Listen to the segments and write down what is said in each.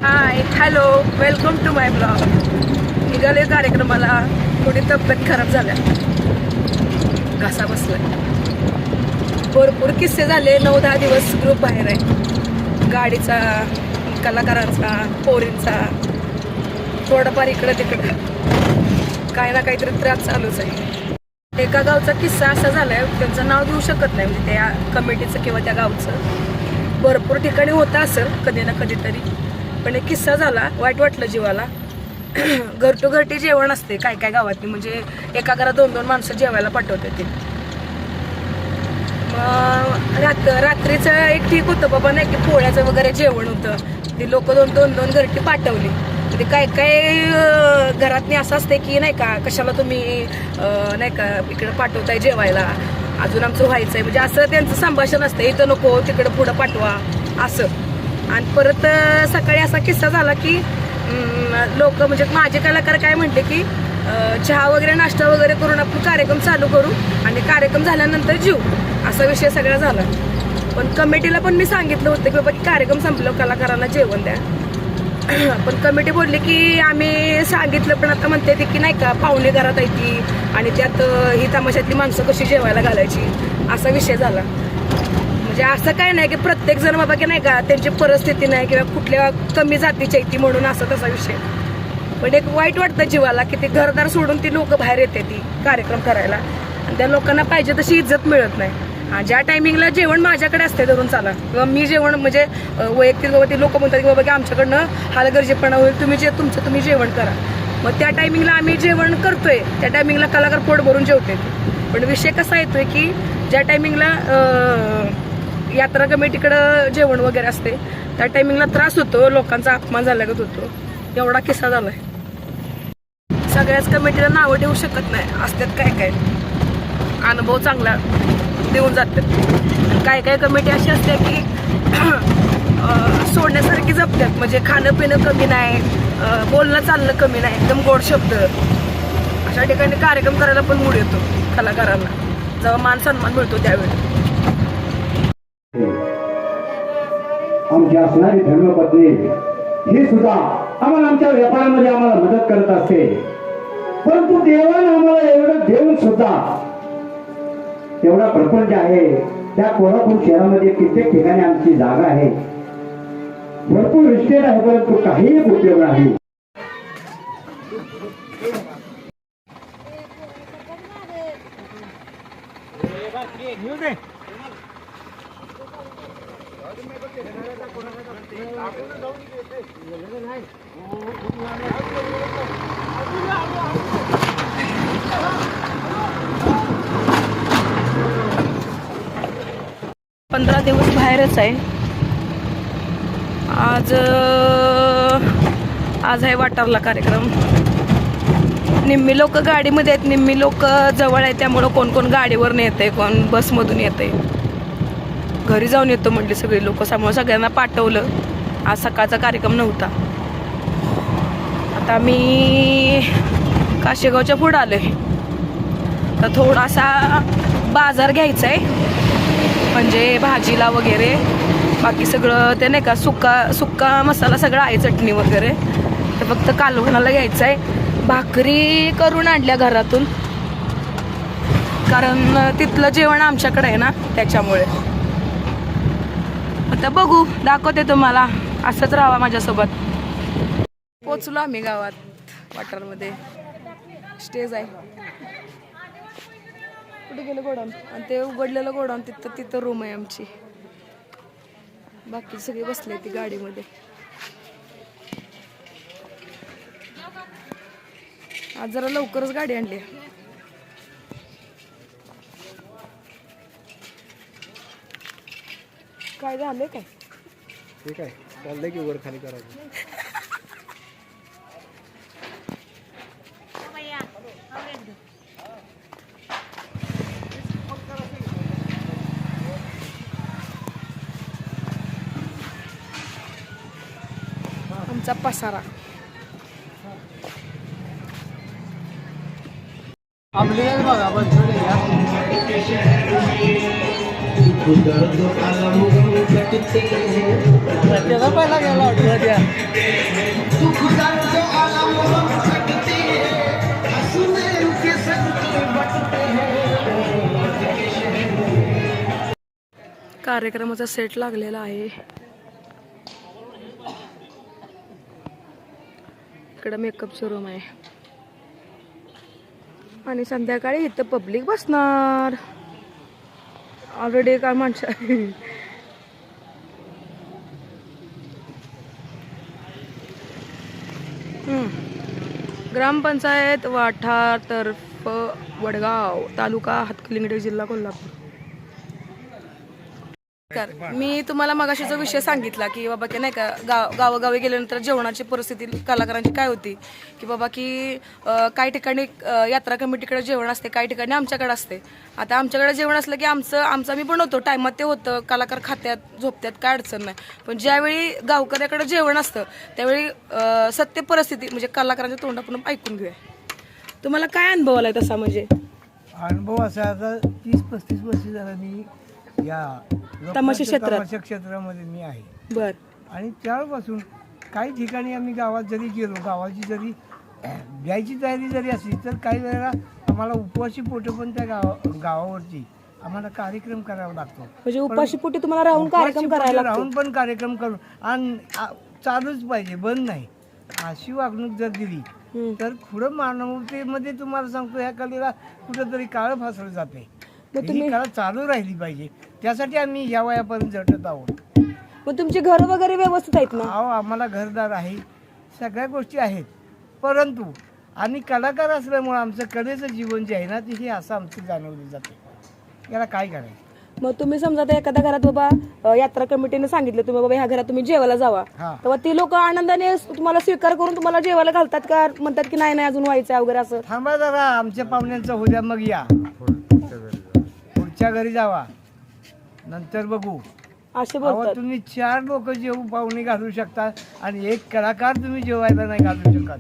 High hello welcome to my blog. निघाले कार्यक्रमाला. थोडी तब्येत खराब झाल्या, घासा बसलाय. भरपूर किस्से झाले. 9-10 दिवस ग्रुप बाहेर आहे. गाडीचा, कलाकारांचा, पोरींचा, थोडंफार इकडं तिकडं काय ना काहीतरी त्रास चालूच आहे. एका गावचा किस्सा असा झालाय, त्यांचं नाव घेऊ शकत नाही, म्हणजे त्या कमिटीचं किंवा त्या गावचं. भरपूर ठिकाणी होतं असं कधी ना कधीतरी, पण एक किस्सा झाला. वाईट वाटलं जीवाला. घर टू घरटी जेवण असते काय काय गावातली, म्हणजे एका घरात 2-2 माणसं जेवायला पाठवते ते. मग रात्रीचं एक ठीक होतं बाबा, नाही की पोळ्याचं वगैरे जेवण होतं. ती लोक 2-2 घरटी पाठवली. ते काय काय घरातनी असं असते की नाही का, कशाला तुम्ही नाही का इकडे पाठवताय जेवायला, अजून आमचं व्हायचंय, म्हणजे असं त्यांचं संभाषण असतं. इथं नको तिकडं पुढं पाठवा असं. आणि परत सकाळी असा किस्सा झाला की लोक, म्हणजे माझे कलाकार काय म्हटले की चहा वगैरे नाश्ता वगैरे करून आपण कार्यक्रम चालू करू आणि कार्यक्रम झाल्यानंतर जेऊ, असा विषय सगळा झाला. पण कमिटीला पण मी सांगितलं होतं की बाबा कार्यक्रम संपलं कलाकारांना जेवण द्या. पण कमिटी बोलली की आम्ही सांगितलं, पण आता म्हणते की नाही का पाहुणे घरात आहे ती, आणि त्यात ही तमाशातली माणसं कशी जेवायला घालायची, असा विषय झाला. म्हणजे असं काय नाही की प्रत्येक जण बाबा की नाही का त्यांची परिस्थिती नाही किंवा कुठल्या कमी जातीची आहे ती म्हणून असं तसा विषय. पण एक वाईट वाटतं जीवाला की ते घरदार सोडून ती लोक बाहेर येते ती कार्यक्रम करायला, आणि त्या लोकांना पाहिजे तशी इज्जत मिळत नाही. ज्या टायमिंगला जेवण माझ्याकडे असते धरून चाला, किंवा मी जेवण म्हणजे वैयक्तिक बाबा ते लोक म्हणतात की बाबा की आमच्याकडनं हालगर्जीपणा होईल, तुम्ही तुमचं तुम्ही जेवण करा. मग त्या टायमिंगला आम्ही जेवण करतोय, त्या टायमिंगला कलाकार पोट भरून जेवते. पण विषय कसा येतोय की ज्या टायमिंगला यात्रा कमिटीकडं जेवण वगैरे असते त्या टायमिंगला त्रास होतो, लोकांचा अपमान झाल्यागत होतो. एवढा किस्सा झालाय. सगळ्याच कमिटीला नावं ठेवू शकत नाही, असतात काय काय अनुभव चांगला देऊन जातात. काय काय कमिटी अशी असते की सोडण्यासारखी जपतात, म्हणजे खाणं पिणं कमी नाही, बोलणं चालणं कमी नाही, एकदम गोड शब्द. अशा ठिकाणी कार्यक्रम करायला पण मूड येतो कलाकारांना, जेव्हा मान सन्मान मिळतो त्यावेळी. आमची असणारी धर्मपत्नी ही सुद्धा आम्हाला आमच्या व्यापारामध्ये आम्हाला मदत करत असते. परंतु देवानं आम्हाला एवढं देऊन सुद्धा एवढा प्रपंच आहे. त्या कोल्हापूर शहरामध्ये कित्येक ठिकाणी आमची जागा आहे, भरपूर इस्टेट आहे, परंतु काही उपयोग नाही. पंधरा दिवस बाहेरच आहे. आज आहे वाटारला कार्यक्रम. निम्मी लोक गाडीमध्ये आहेत, निम्मी लोक जवळ आहेत, त्यामुळं कोण कोण गाडीवर येते, कोण बसमधून येते. घरी जाऊन येतो म्हटले सगळे लोक, त्यामुळे सगळ्यांना पाठवलं. आज सकाळचा कार्यक्रम नव्हता. आता मी काशेगावच्या पुढं आलोय. तर थोडासा बाजार घ्यायचा आहे, म्हणजे भाजीला वगैरे. बाकी सगळं ते नाही का सुक्का मसाला सगळं आहे, चटणी वगैरे. तर फक्त कालवणाला घ्यायचं आहे. भाकरी करून आणल्या घरातून, कारण तिथलं जेवण आमच्याकडे आहे ना, त्याच्यामुळे. आता बघू, दाखवते तुम्हाला. असंच राहा माझ्यासोबत. पोचलो आम्ही गावात. वाटारमध्ये स्टेज आहे. कुठे गेलं गोडाऊन, आणि ते उघडलेलं गोडाऊन तिथं रूम आहे आमची. बाकी सगळे बसले ती गाडीमध्ये. आज जरा लवकरच गाडी आणली. काय झालंय काय? ठीक आहे, चाललंय की वर खाली करायचं. आमचा पसारा. आपली बघा त्याचा पहिला गेला ऑर्डर द्या कार्यक्रमाचा सेट लागलेला आहे. इकडं मेकअपचं रूम आहे आणि संध्याकाळी इथं पब्लिक बसणार. ऑलरेडी काय माणसं ग्रामपंचायत वाठार तर्फ वडगाव तालुका हातकलिंगडे जिल्हा कोल्हापूर. मी तुम्हाला मगाशी जो विषय सांगितला की बाबा की नाही का गावोगावी गेल्यानंतर जेवणाची परिस्थिती कलाकारांची काय होती की बाबा की काही ठिकाणी यात्रा कमिटीकडे जेवण असते, काही ठिकाणी आमच्याकडे असते. आता आमच्याकडे जेवण असलं की आमचं आम्ही बनवतो, टायमात ते होतं, कलाकार खात्यात झोपत्यात, काय अडचण नाही. पण ज्यावेळी गावकऱ्याकडे जेवण असतं त्यावेळी सत्य परिस्थिती म्हणजे कलाकारांच्या तोंडातून ऐकून घेऊया. तुम्हाला काय अनुभव आलाय तसा? म्हणजे अनुभव असा आता 30-35 वर्ष झाला मी या तमाशा क्षेत्रामध्ये मी आहे. बर. आणि त्यावेळपासून काही ठिकाणी आम्ही गावात जरी गेलो, गावाची जरी द्यायची तयारी जरी असली तर काही वेळेला आम्हाला उपवासी पोटी पण त्या गावावरती आम्हाला कार्यक्रम करावा लागतो. म्हणजे उपाशी पोटी तुम्हाला राहून कार्यक्रम करायला राहून पण कार्यक्रम करून आणि चालूच पाहिजे, बंद नाही. अशी वागणूक जर दिली तर पुढं मानवतेमध्ये तुम्हाला सांगतो ह्या कलेला कुठंतरी काळ फासलं जाते. ही कला चालू राहिली पाहिजे, त्यासाठी आम्ही या वयापर्यंत झटत आहोत. मग तुमची घर वगैरे व्यवस्थित आहेत ना? अहो आम्हाला घरदार आहे, सगळ्या गोष्टी आहेत, परंतु आम्ही कलाकार असल्यामुळे आमचं कलेचं जीवन जे आहे ना ते असं आमचं जाणवलं जाते. याला काय करायचं? मग तुम्ही समजा आता एखाद्या घरात बाबा यात्रा कमिटीने सांगितलं तुम्ही बाबा ह्या घरात तुम्ही जेवायला जावा, तेव्हा ती लोक आनंदाने तुम्हाला स्वीकार करून तुम्हाला जेवायला घालतात का म्हणतात की नाही नाही अजून व्हायचं वगैरे असं? थांबा जरा, आमच्या पाहुण्यांचं उद्या मग या, पुढच्या घरी जावा, नंतर बघू असे बोलतात. तुम्ही 4 लोक जेवू पाहुणे घालू शकता आणि एक कलाकार तुम्ही जेवायला नाही घालू शकत,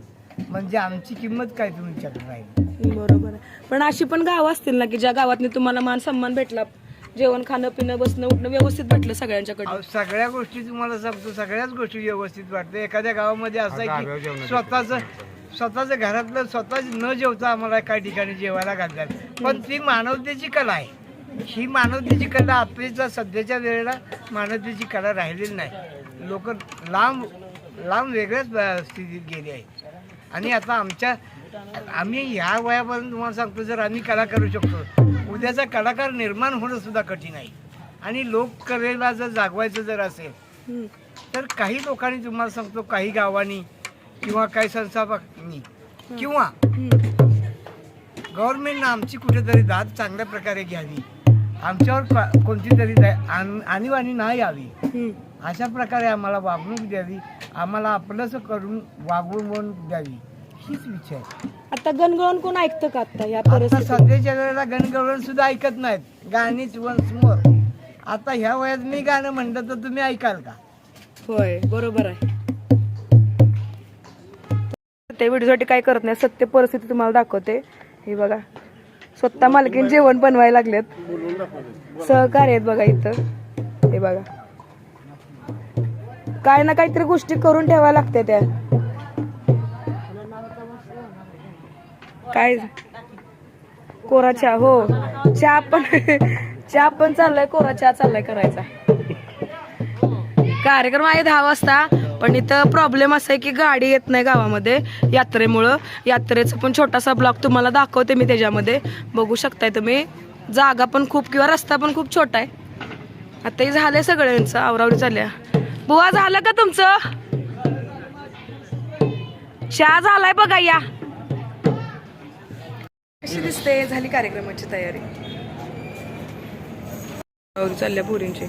म्हणजे आमची किंमत काय तुमच्याकडे राहील? बरोबर आहे. पण अशी पण गावं असतील ना की ज्या गावातनी तुम्हाला मान सन्मान भेटला, जेवण खाणं पिणं बसणं उठणं व्यवस्थित भेटलं सगळ्यांच्याकडे? सगळ्या गोष्टी तुम्हाला सांगतो, सगळ्याच गोष्टी व्यवस्थित वाटते. एखाद्या गावामध्ये असं आहे की स्वतःच घरातलं स्वतःच न जेवता आम्हाला काही ठिकाणी जेवायला घालतात, पण ती मानवतेची कला आहे. ही मानवतेची कला आपलीचा सध्याच्या वेळेला मानवतेची कला राहिलेली नाही. लोक लांब वेगळ्याच स्थितीत गेली आहे. आणि आता आम्ही ह्या वयापर्यंत तुम्हाला सांगतो जर आम्ही कला करू शकतो, उद्याचा कलाकार निर्माण होणं सुद्धा कठीण आहे. आणि लोककलेला जर जागवायचं जर असेल तर काही लोकांनी तुम्हाला सांगतो, काही गावांनी किंवा काही संस्थापकांनी किंवा गव्हर्नमेंटनं आमची कुठेतरी दाद चांगल्या प्रकारे घ्यावी, आमच्यावर कोणती तरी आणीबाणी नाही यावी, अशा प्रकारे आम्हाला वागणूक द्यावी, आम्हाला आपलंसं करून वागवून द्यावी, हीच इच्छा आहे. आता गणगवळण कोण ऐकतं का? आता या आता सध्याच्या वेळेला गणगवळण सुद्धा ऐकत नाहीत, गाणीच वन्स मोर. आता ह्या वयात मी गाणं म्हणलं तर तुम्ही ऐकाल का? होय, बरोबर आहे. ते व्हिडिओसाठी काय करत नाही, सत्य परिस्थिती तुम्हाला दाखवते. हे बघा, स्वतः मालकीन जेवण बनवायला लागलेत, सहकार्य आहेत बघा इथं. हे बघा, काय ना काहीतरी गोष्टी करून ठेवायला लागते त्या. काय कोरा चहा? हो, चहा पण चाललाय, कोरा चहा चाललाय करायचा. कार्यक्रम आहे 10 वाजता, पण इथं प्रॉब्लेम असा आहे की गाडी येत नाही गावामध्ये यात्रेमुळं. यात्रेचा पण छोटासा ब्लॉग तुम्हाला दाखवते मी, त्याच्यामध्ये बघू शकताय तुम्ही. जागा पण खूप किंवा रस्ता पण खूप छोटा आहे. आता हे झालंय सगळ्यांचं, आवरावरी चालल्या. बुवा झालं का तुमचं? चहा झालाय बघा, या. कशी दिसते? झाली कार्यक्रमाची तयारी, चालल्या पोरींची.